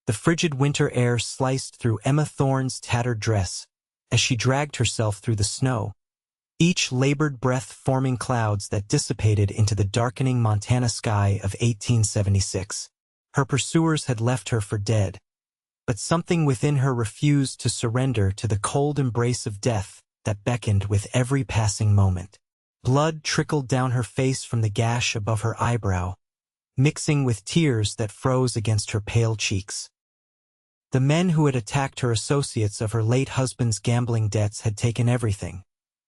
The frigid winter air sliced through Emma Thorne's tattered dress as she dragged herself through the snow, each labored breath forming clouds that dissipated into the darkening Montana sky of 1876. Her pursuers had left her for dead, but something within her refused to surrender to the cold embrace of death that beckoned with every passing moment. Blood trickled down her face from the gash above her eyebrow, mixing with tears that froze against her pale cheeks. The men who had attacked her associates of her late husband's gambling debts had taken everything.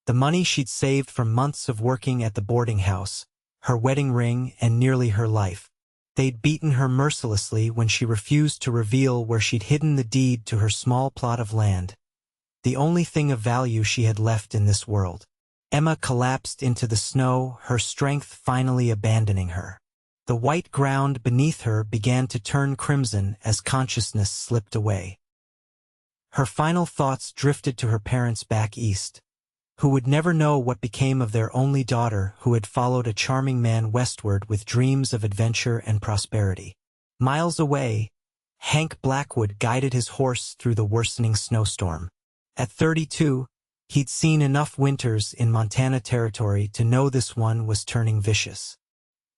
The money she'd saved from months of working at the boarding house, her wedding ring, and nearly her life. They'd beaten her mercilessly when she refused to reveal where she'd hidden the deed to her small plot of land, the only thing of value she had left in this world. Emma collapsed into the snow, her strength finally abandoning her. The white ground beneath her began to turn crimson as consciousness slipped away. Her final thoughts drifted to her parents back east, who would never know what became of their only daughter who had followed a charming man westward with dreams of adventure and prosperity. Miles away, Hank Blackwood guided his horse through the worsening snowstorm. At 32, he'd seen enough winters in Montana territory to know this one was turning vicious.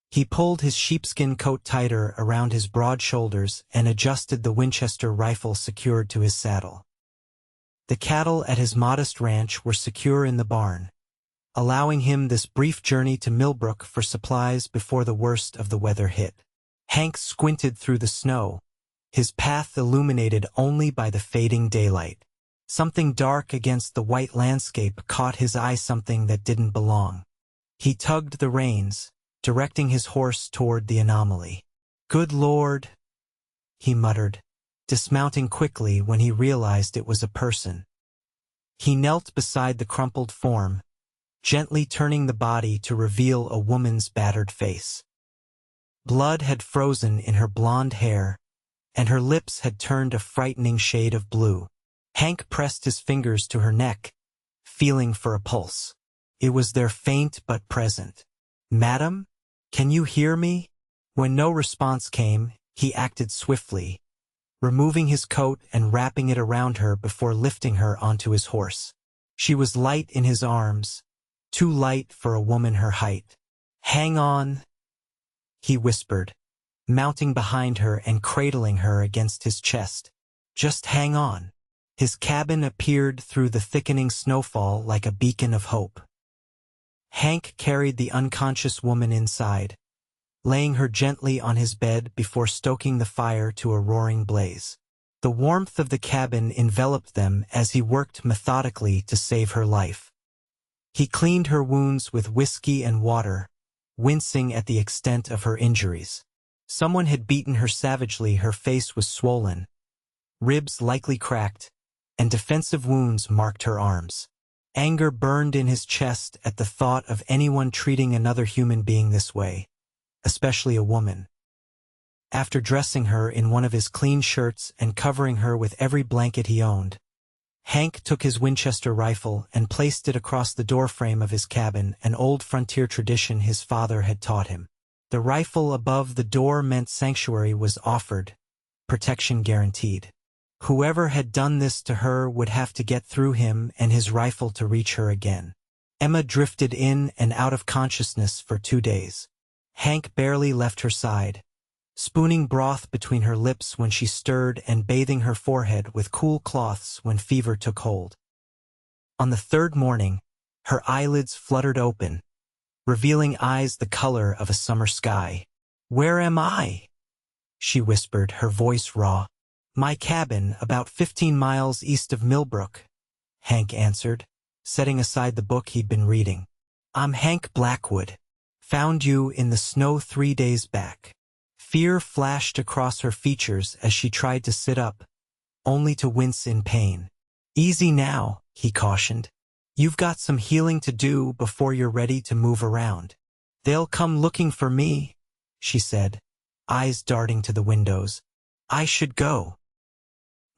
He pulled his sheepskin coat tighter around his broad shoulders and adjusted the Winchester rifle secured to his saddle. The cattle at his modest ranch were secure in the barn, allowing him this brief journey to Millbrook for supplies before the worst of the weather hit. Hank squinted through the snow, his path illuminated only by the fading daylight. Something dark against the white landscape caught his eye, something that didn't belong. He tugged the reins, directing his horse toward the anomaly. "Good Lord," he muttered, dismounting quickly when he realized it was a person. He knelt beside the crumpled form, gently turning the body to reveal a woman's battered face. Blood had frozen in her blonde hair, and her lips had turned a frightening shade of blue. Hank pressed his fingers to her neck, feeling for a pulse. It was there, faint but present. "Madam, can you hear me?" When no response came, he acted swiftly, removing his coat and wrapping it around her before lifting her onto his horse. She was light in his arms, too light for a woman her height. "Hang on," he whispered, mounting behind her and cradling her against his chest. "Just hang on." His cabin appeared through the thickening snowfall like a beacon of hope. Hank carried the unconscious woman inside, laying her gently on his bed before stoking the fire to a roaring blaze. The warmth of the cabin enveloped them as he worked methodically to save her life. He cleaned her wounds with whiskey and water, wincing at the extent of her injuries. Someone had beaten her savagely. Her face was swollen, ribs likely cracked, and defensive wounds marked her arms. Anger burned in his chest at the thought of anyone treating another human being this way, especially a woman. After dressing her in one of his clean shirts and covering her with every blanket he owned, Hank took his Winchester rifle and placed it across the doorframe of his cabin, an old frontier tradition his father had taught him. The rifle above the door meant sanctuary was offered, protection guaranteed. Whoever had done this to her would have to get through him and his rifle to reach her again. Emma drifted in and out of consciousness for 2 days. Hank barely left her side, spooning broth between her lips when she stirred and bathing her forehead with cool cloths when fever took hold. On the 3rd morning, her eyelids fluttered open, revealing eyes the color of a summer sky. "Where am I?" she whispered, her voice raw. "My cabin, about 15 miles east of Millbrook," Hank answered, setting aside the book he'd been reading. "I'm Hank Blackwood. Found you in the snow 3 days back." Fear flashed across her features as she tried to sit up, only to wince in pain. "Easy now," he cautioned. "You've got some healing to do before you're ready to move around." "They'll come looking for me," she said, eyes darting to the windows. "I should go."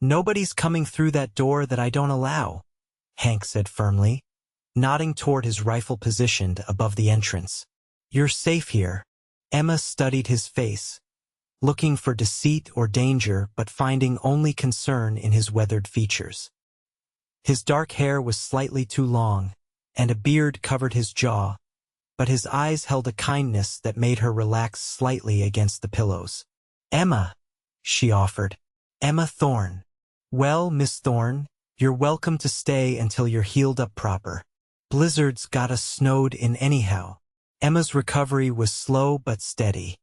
"Nobody's coming through that door that I don't allow," Hank said firmly, nodding toward his rifle positioned above the entrance. "You're safe here." Emma studied his face, looking for deceit or danger but finding only concern in his weathered features. His dark hair was slightly too long, and a beard covered his jaw, but his eyes held a kindness that made her relax slightly against the pillows. "Emma," she offered. "Emma Thorne." "Well, Miss Thorne, you're welcome to stay until you're healed up proper. Blizzards got us snowed in anyhow." Emma's recovery was slow but steady.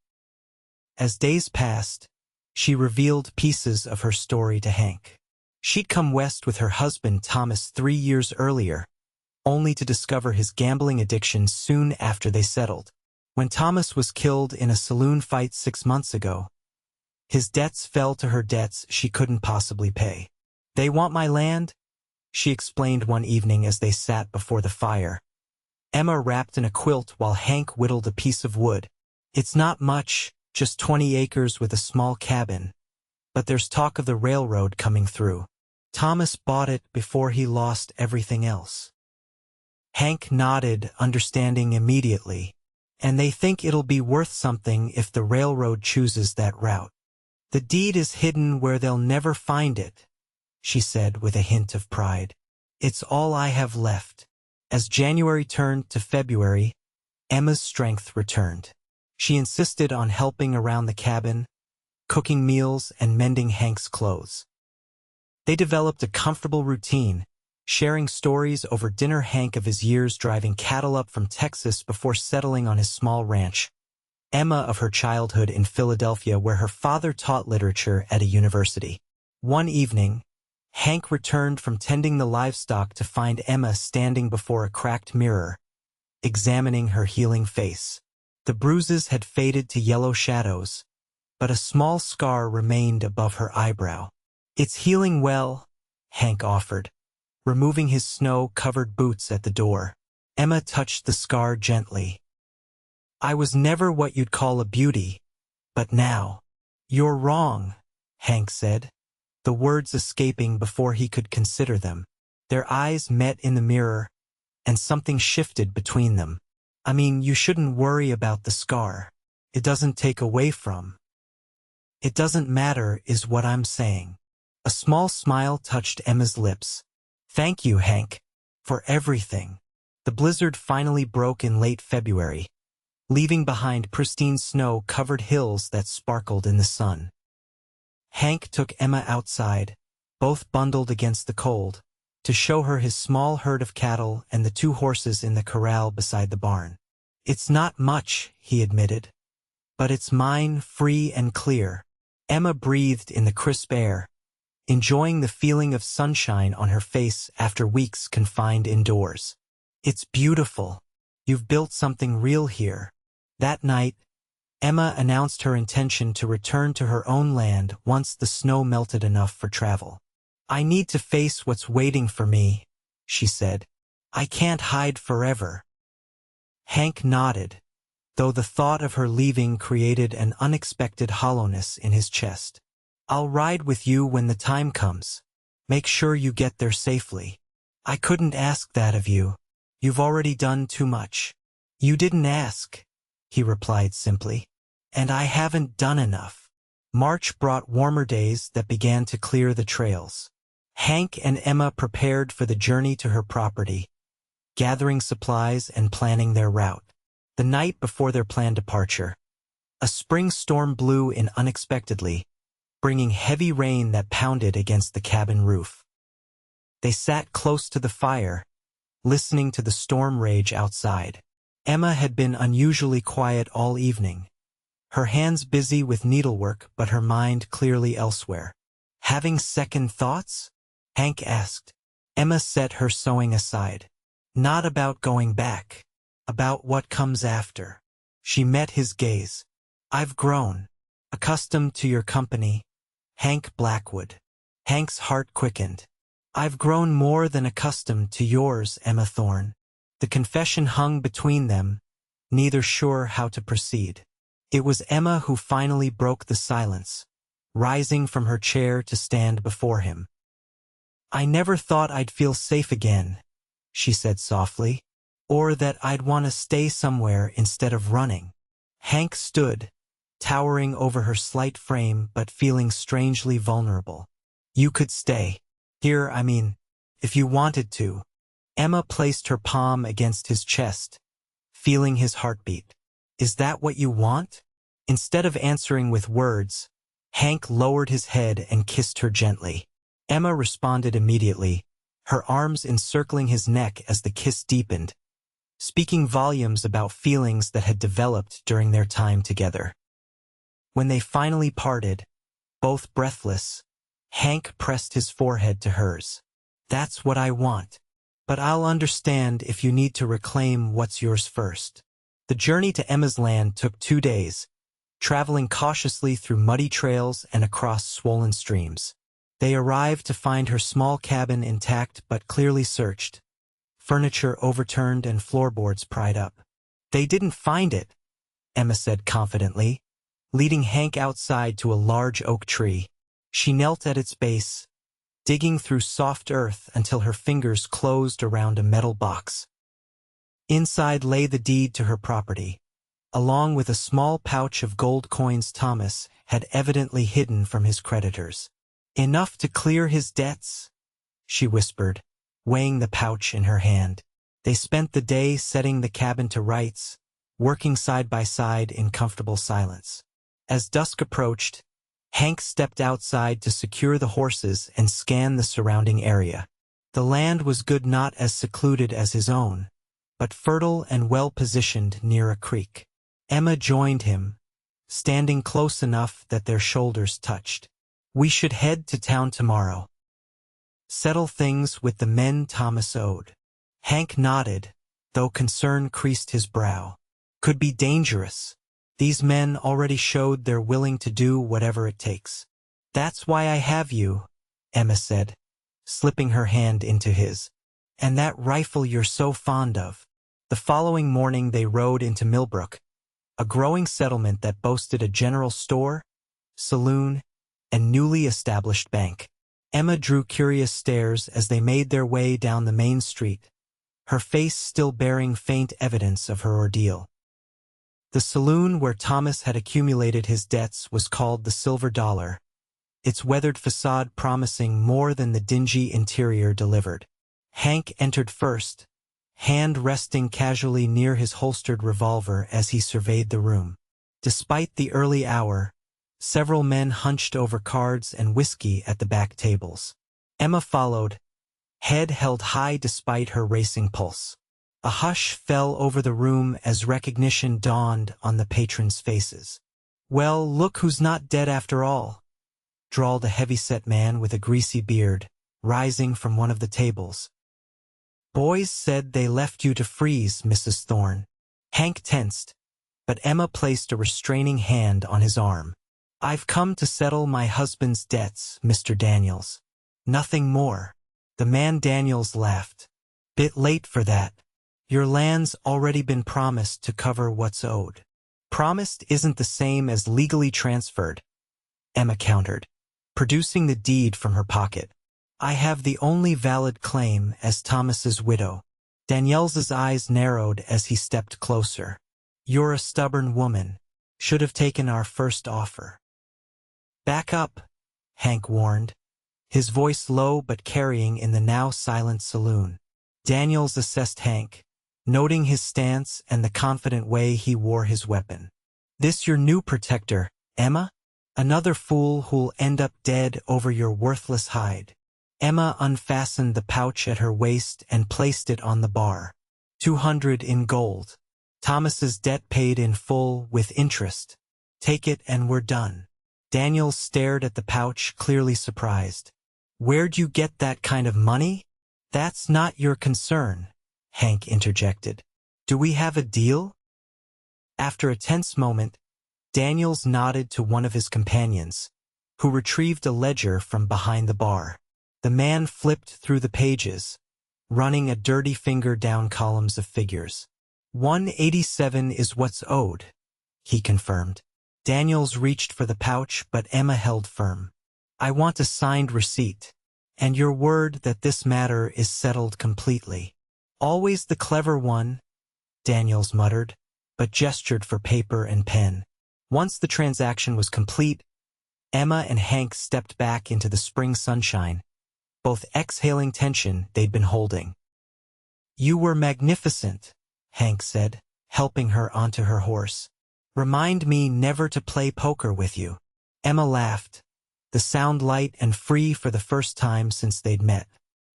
As days passed, she revealed pieces of her story to Hank. She'd come west with her husband Thomas 3 years earlier, only to discover his gambling addiction soon after they settled. When Thomas was killed in a saloon fight 6 months ago, his debts fell to her debts she couldn't possibly pay. "They want my land," she explained one evening as they sat before the fire. Emma wrapped in a quilt while Hank whittled a piece of wood. "It's not much, just 20 acres with a small cabin, but there's talk of the railroad coming through. Thomas bought it before he lost everything else." Hank nodded, understanding immediately. "And they think it'll be worth something if the railroad chooses that route. The deed is hidden where they'll never find it," she said with a hint of pride. "It's all I have left." As January turned to February, Emma's strength returned. She insisted on helping around the cabin, cooking meals and mending Hank's clothes. They developed a comfortable routine, sharing stories over dinner. Hank of his years driving cattle up from Texas before settling on his small ranch. Emma of her childhood in Philadelphia where her father taught literature at a university. One evening, Hank returned from tending the livestock to find Emma standing before a cracked mirror, examining her healing face. The bruises had faded to yellow shadows, but a small scar remained above her eyebrow. "It's healing well," Hank offered, removing his snow-covered boots at the door. Emma touched the scar gently. "I was never what you'd call a beauty, but now." "You're wrong," Hank said, the words escaping before he could consider them. Their eyes met in the mirror, and something shifted between them. "I mean, you shouldn't worry about the scar. It doesn't take away from. It doesn't matter is what I'm saying." A small smile touched Emma's lips. "Thank you, Hank, for everything." The blizzard finally broke in late February, leaving behind pristine snow-covered hills that sparkled in the sun. Hank took Emma outside, both bundled against the cold, to show her his small herd of cattle and the 2 horses in the corral beside the barn. "It's not much," he admitted, "but it's mine, free and clear." Emma breathed in the crisp air, enjoying the feeling of sunshine on her face after weeks confined indoors. "It's beautiful. You've built something real here." That night, Emma announced her intention to return to her own land once the snow melted enough for travel. "I need to face what's waiting for me," she said. "I can't hide forever." Hank nodded, though the thought of her leaving created an unexpected hollowness in his chest. "I'll ride with you when the time comes. Make sure you get there safely." "I couldn't ask that of you. You've already done too much." "You didn't ask," he replied simply. "And I haven't done enough." March brought warmer days that began to clear the trails. Hank and Emma prepared for the journey to her property, gathering supplies and planning their route. The night before their planned departure, a spring storm blew in unexpectedly, bringing heavy rain that pounded against the cabin roof. They sat close to the fire, listening to the storm rage outside. Emma had been unusually quiet all evening, her hands busy with needlework but her mind clearly elsewhere. "Having second thoughts?" Hank asked. Emma set her sewing aside. "Not about going back. About what comes after." She met his gaze. "I've grown. Accustomed to your company, Hank Blackwood." Hank's heart quickened. "I've grown more than accustomed to yours, Emma Thorne." The confession hung between them, neither sure how to proceed. It was Emma who finally broke the silence, rising from her chair to stand before him. "I never thought I'd feel safe again," she said softly, "or that I'd want to stay somewhere instead of running." Hank stood, towering over her slight frame but feeling strangely vulnerable. You could stay. Here, if you wanted to. Emma placed her palm against his chest, feeling his heartbeat. Is that what you want? Instead of answering with words, Hank lowered his head and kissed her gently. Emma responded immediately, her arms encircling his neck as the kiss deepened, speaking volumes about feelings that had developed during their time together. When they finally parted, both breathless, Hank pressed his forehead to hers. That's what I want. But I'll understand if you need to reclaim what's yours first. The journey to Emma's land took 2 days, traveling cautiously through muddy trails and across swollen streams. They arrived to find her small cabin intact but clearly searched, furniture overturned and floorboards pried up. They didn't find it, Emma said confidently, leading Hank outside to a large oak tree. She knelt at its base, digging through soft earth until her fingers closed around a metal box. Inside lay the deed to her property, along with a small pouch of gold coins Thomas had evidently hidden from his creditors. Enough to clear his debts, she whispered, weighing the pouch in her hand. They spent the day setting the cabin to rights, working side by side in comfortable silence. As dusk approached, Hank stepped outside to secure the horses and scan the surrounding area. The land was good, not as secluded as his own, but fertile and well-positioned near a creek. Emma joined him, standing close enough that their shoulders touched. We should head to town tomorrow. Settle things with the men Thomas owed. Hank nodded, though concern creased his brow. Could be dangerous. These men already showed they're willing to do whatever it takes. That's why I have you, Emma said, slipping her hand into his. And that rifle you're so fond of. The following morning they rode into Millbrook, a growing settlement that boasted a general store, saloon, and newly established bank. Emma drew curious stares as they made their way down the main street, her face still bearing faint evidence of her ordeal. The saloon where Thomas had accumulated his debts was called the Silver Dollar, its weathered facade promising more than the dingy interior delivered. Hank entered first, hand resting casually near his holstered revolver as he surveyed the room. Despite the early hour, several men hunched over cards and whiskey at the back tables. Emma followed, head held high despite her racing pulse. A hush fell over the room as recognition dawned on the patrons' faces. Well, look who's not dead after all, drawled a heavy-set man with a greasy beard, rising from one of the tables. Boys said they left you to freeze, Mrs. Thorne. Hank tensed, but Emma placed a restraining hand on his arm. I've come to settle my husband's debts, Mr. Daniels. Nothing more. The man Daniels laughed. Bit late for that. Your land's already been promised to cover what's owed. Promised isn't the same as legally transferred, Emma countered, producing the deed from her pocket. I have the only valid claim as Thomas's widow. Danielle's eyes narrowed as he stepped closer. You're a stubborn woman. Should have taken our first offer. Back up, Hank warned, his voice low but carrying in the now silent saloon. Daniels assessed Hank, noting his stance and the confident way he wore his weapon. This your new protector, Emma? Another fool who'll end up dead over your worthless hide. Emma unfastened the pouch at her waist and placed it on the bar. 200 in gold. Thomas's debt paid in full with interest. Take it and we're done. Daniels stared at the pouch, clearly surprised. Where'd you get that kind of money? That's not your concern, Hank interjected. Do we have a deal? After a tense moment, Daniels nodded to one of his companions, who retrieved a ledger from behind the bar. The man flipped through the pages, running a dirty finger down columns of figures. 187 is what's owed, he confirmed. Daniels reached for the pouch, but Emma held firm. I want a signed receipt, and your word that this matter is settled completely. Always the clever one, Daniels muttered, but gestured for paper and pen. Once the transaction was complete, Emma and Hank stepped back into the spring sunshine, both exhaling tension they'd been holding. "You were magnificent," Hank said, helping her onto her horse. "Remind me never to play poker with you." Emma laughed, the sound light and free for the first time since they'd met.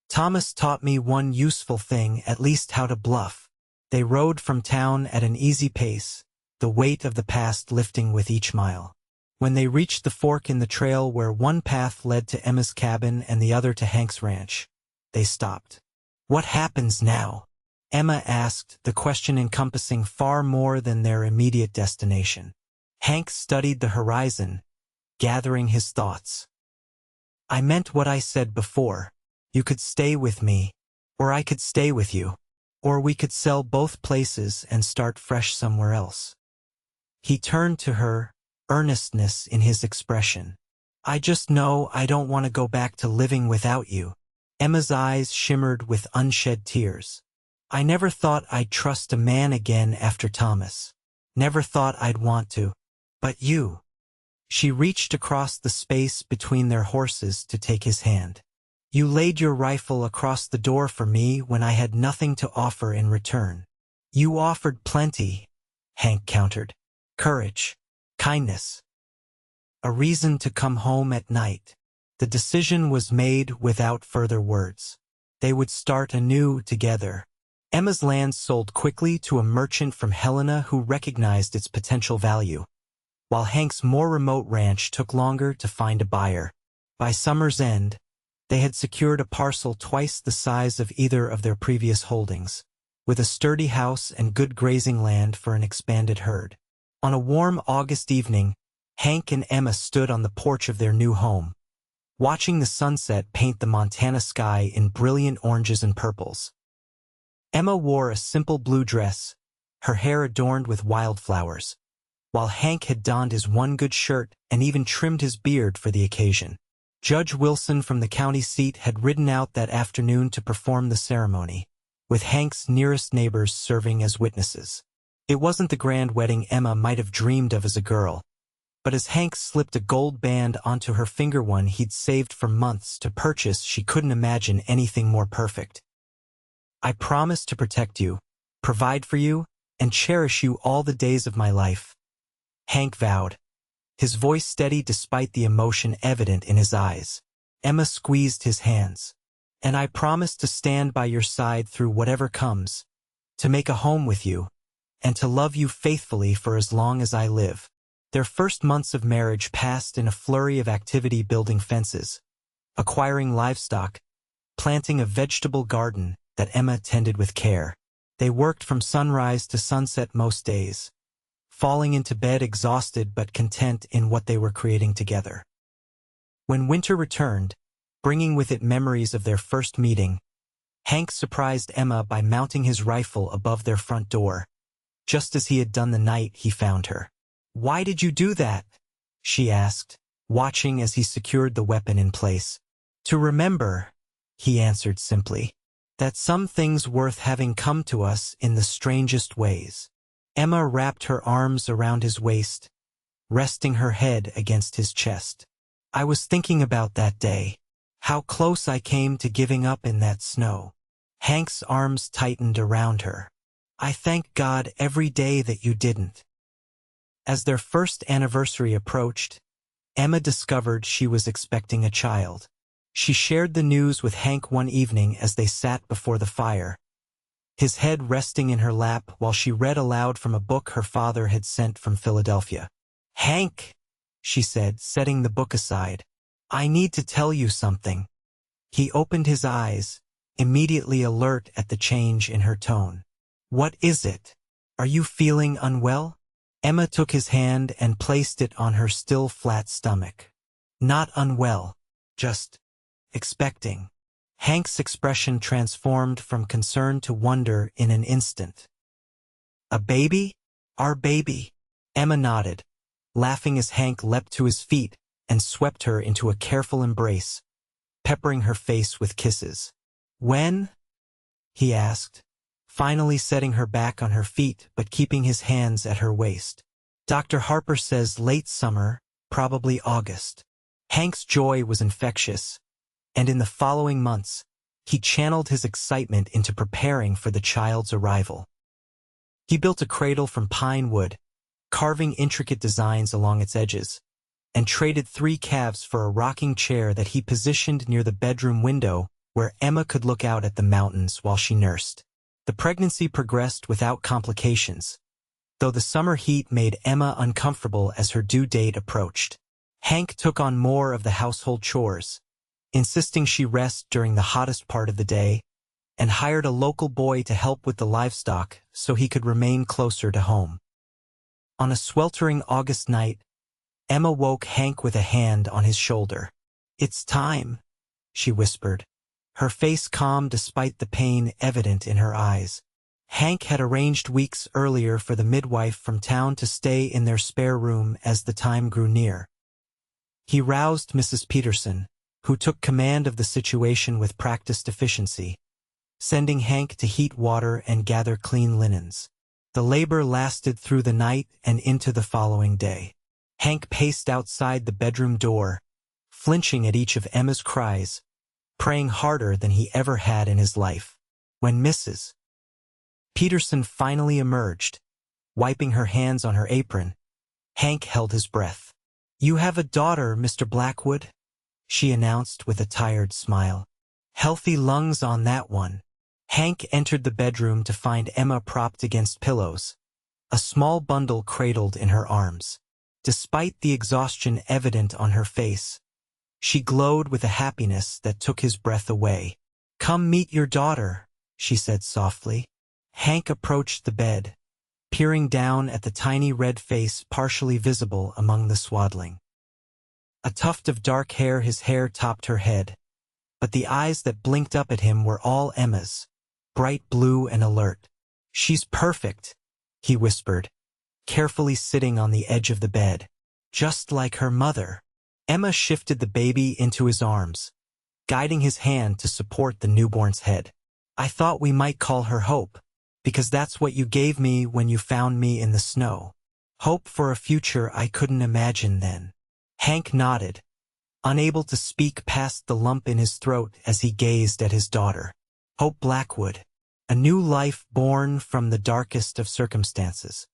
"Thomas taught me one useful thing, at least how to bluff." They rode from town at an easy pace, the weight of the past lifting with each mile. When they reached the fork in the trail where one path led to Emma's cabin and the other to Hank's ranch, they stopped. "What happens now?" Emma asked, the question encompassing far more than their immediate destination. Hank studied the horizon, gathering his thoughts. "I meant what I said before. You could stay with me, or I could stay with you, or we could sell both places and start fresh somewhere else." He turned to her, earnestness in his expression. "I just know I don't want to go back to living without you." Emma's eyes shimmered with unshed tears. "I never thought I'd trust a man again after Thomas. Never thought I'd want to. But you." She reached across the space between their horses to take his hand. "You laid your rifle across the door for me when I had nothing to offer in return." "You offered plenty," Hank countered. "Courage, kindness, a reason to come home at night." The decision was made without further words. They would start anew together. Emma's land sold quickly to a merchant from Helena who recognized its potential value, while Hank's more remote ranch took longer to find a buyer. By summer's end, they had secured a parcel twice the size of either of their previous holdings, with a sturdy house and good grazing land for an expanded herd. On a warm August evening, Hank and Emma stood on the porch of their new home, watching the sunset paint the Montana sky in brilliant oranges and purples. Emma wore a simple blue dress, her hair adorned with wildflowers, while Hank had donned his one good shirt and even trimmed his beard for the occasion. Judge Wilson from the county seat had ridden out that afternoon to perform the ceremony, with Hank's nearest neighbors serving as witnesses. It wasn't the grand wedding Emma might have dreamed of as a girl, but as Hank slipped a gold band onto her finger, one he'd saved for months to purchase, she couldn't imagine anything more perfect. "I promise to protect you, provide for you, and cherish you all the days of my life," Hank vowed, his voice steady despite the emotion evident in his eyes. Emma squeezed his hands. "And I promise to stand by your side through whatever comes, to make a home with you, and to love you faithfully for as long as I live." Their first months of marriage passed in a flurry of activity, building fences, acquiring livestock, planting a vegetable garden that Emma tended with care. They worked from sunrise to sunset most days, falling into bed exhausted but content in what they were creating together. When winter returned, bringing with it memories of their first meeting, Hank surprised Emma by mounting his rifle above their front door, just as he had done the night he found her. "Why did you do that?" she asked, watching as he secured the weapon in place. "To remember," he answered simply, "that some things worth having come to us in the strangest ways." Emma wrapped her arms around his waist, resting her head against his chest. "I was thinking about that day, how close I came to giving up in that snow." Hank's arms tightened around her. "I thank God every day that you didn't." As their first anniversary approached, Emma discovered she was expecting a child. She shared the news with Hank one evening as they sat before the fire, his head resting in her lap while she read aloud from a book her father had sent from Philadelphia. "Hank," she said, setting the book aside, "I need to tell you something." He opened his eyes, immediately alert at the change in her tone. "What is it? Are you feeling unwell?" Emma took his hand and placed it on her still flat stomach. "Not unwell, just expecting." Hank's expression transformed from concern to wonder in an instant. "A baby? Our baby?" Emma nodded, laughing as Hank leapt to his feet and swept her into a careful embrace, peppering her face with kisses. "When?" he asked, finally setting her back on her feet but keeping his hands at her waist. Dr. Harper says late summer, probably August. Hank's joy was infectious, and in the following months, he channeled his excitement into preparing for the child's arrival. He built a cradle from pine wood, carving intricate designs along its edges, and traded 3 calves for a rocking chair that he positioned near the bedroom window where Emma could look out at the mountains while she nursed. The pregnancy progressed without complications, though the summer heat made Emma uncomfortable as her due date approached. Hank took on more of the household chores, insisting she rest during the hottest part of the day, and hired a local boy to help with the livestock so he could remain closer to home. On a sweltering August night, Emma woke Hank with a hand on his shoulder. "It's time," she whispered, her face calm despite the pain evident in her eyes. Hank had arranged weeks earlier for the midwife from town to stay in their spare room as the time grew near. He roused Mrs. Peterson, who took command of the situation with practiced efficiency, sending Hank to heat water and gather clean linens. The labor lasted through the night and into the following day. Hank paced outside the bedroom door, flinching at each of Emma's cries, praying harder than he ever had in his life. When Mrs. Peterson finally emerged, wiping her hands on her apron, Hank held his breath. "You have a daughter, Mr. Blackwood," she announced with a tired smile. "Healthy lungs on that one." Hank entered the bedroom to find Emma propped against pillows, a small bundle cradled in her arms. Despite the exhaustion evident on her face, she glowed with a happiness that took his breath away. "Come meet your daughter," she said softly. Hank approached the bed, peering down at the tiny red face partially visible among the swaddling. A tuft of dark hair, his hair topped her head, but the eyes that blinked up at him were all Emma's, bright blue and alert. "She's perfect," he whispered, carefully sitting on the edge of the bed. "Just like her mother." Emma shifted the baby into his arms, guiding his hand to support the newborn's head. "I thought we might call her Hope, because that's what you gave me when you found me in the snow. Hope for a future I couldn't imagine then." Hank nodded, unable to speak past the lump in his throat as he gazed at his daughter. Hope Blackwood, a new life born from the darkest of circumstances.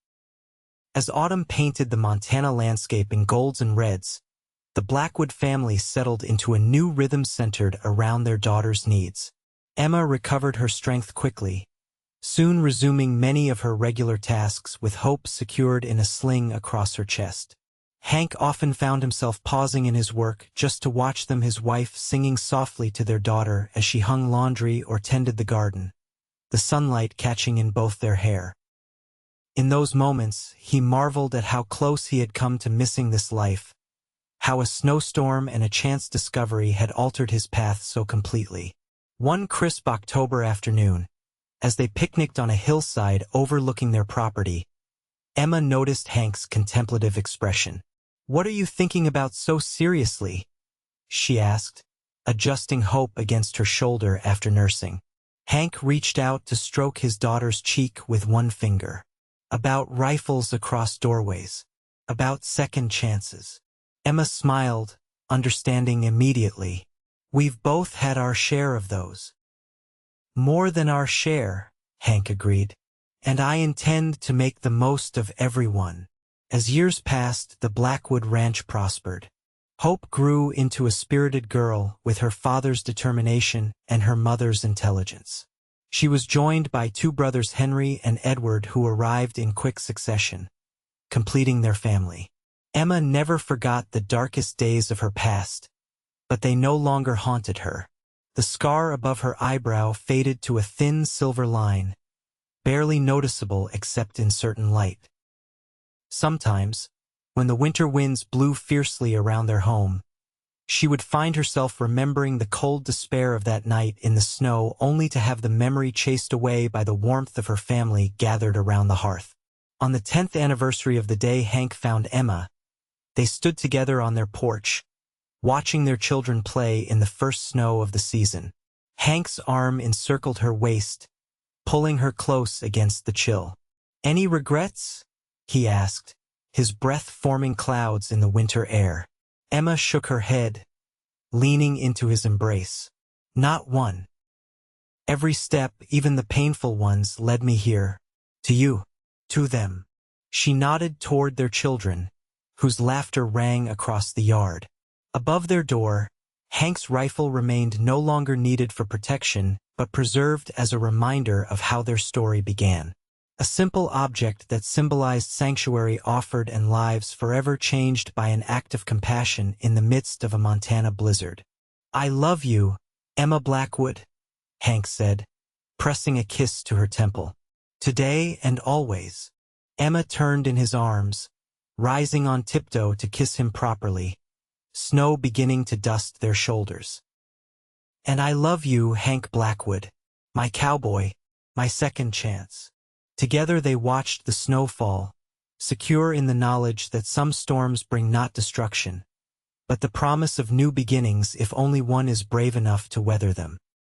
As autumn painted the Montana landscape in golds and reds, the Blackwood family settled into a new rhythm centered around their daughter's needs. Emma recovered her strength quickly, soon resuming many of her regular tasks with Hope secured in a sling across her chest. Hank often found himself pausing in his work just to watch them, his wife singing softly to their daughter as she hung laundry or tended the garden, the sunlight catching in both their hair. In those moments, he marveled at how close he had come to missing this life, how a snowstorm and a chance discovery had altered his path so completely. One crisp October afternoon, as they picnicked on a hillside overlooking their property, Emma noticed Hank's contemplative expression. "What are you thinking about so seriously?" she asked, adjusting Hope against her shoulder after nursing. Hank reached out to stroke his daughter's cheek with one finger. "About rifles across doorways. About second chances." Emma smiled, understanding immediately. "We've both had our share of those." "More than our share," Hank agreed. "And I intend to make the most of every one." As years passed, the Blackwood ranch prospered. Hope grew into a spirited girl with her father's determination and her mother's intelligence. She was joined by 2 brothers, Henry and Edward, who arrived in quick succession, completing their family. Emma never forgot the darkest days of her past, but they no longer haunted her. The scar above her eyebrow faded to a thin silver line, barely noticeable except in certain light. Sometimes, when the winter winds blew fiercely around their home, she would find herself remembering the cold despair of that night in the snow, only to have the memory chased away by the warmth of her family gathered around the hearth. On the 10th anniversary of the day Hank found Emma, they stood together on their porch, watching their children play in the first snow of the season. Hank's arm encircled her waist, pulling her close against the chill. "Any regrets?" he asked, his breath forming clouds in the winter air. Emma shook her head, leaning into his embrace. Not one. Every step, even the painful ones, led me here. To you. To them. She nodded toward their children, whose laughter rang across the yard. Above their door, Hank's rifle remained no longer needed for protection, but preserved as a reminder of how their story began. A simple object that symbolized sanctuary offered and lives forever changed by an act of compassion in the midst of a Montana blizzard. I love you, Emma Blackwood, Hank said, pressing a kiss to her temple. Today and always. Emma turned in his arms, rising on tiptoe to kiss him properly, snow beginning to dust their shoulders. And I love you, Hank Blackwood, my cowboy, my second chance. Together they watched the snow fall, secure in the knowledge that some storms bring not destruction, but the promise of new beginnings if only one is brave enough to weather them.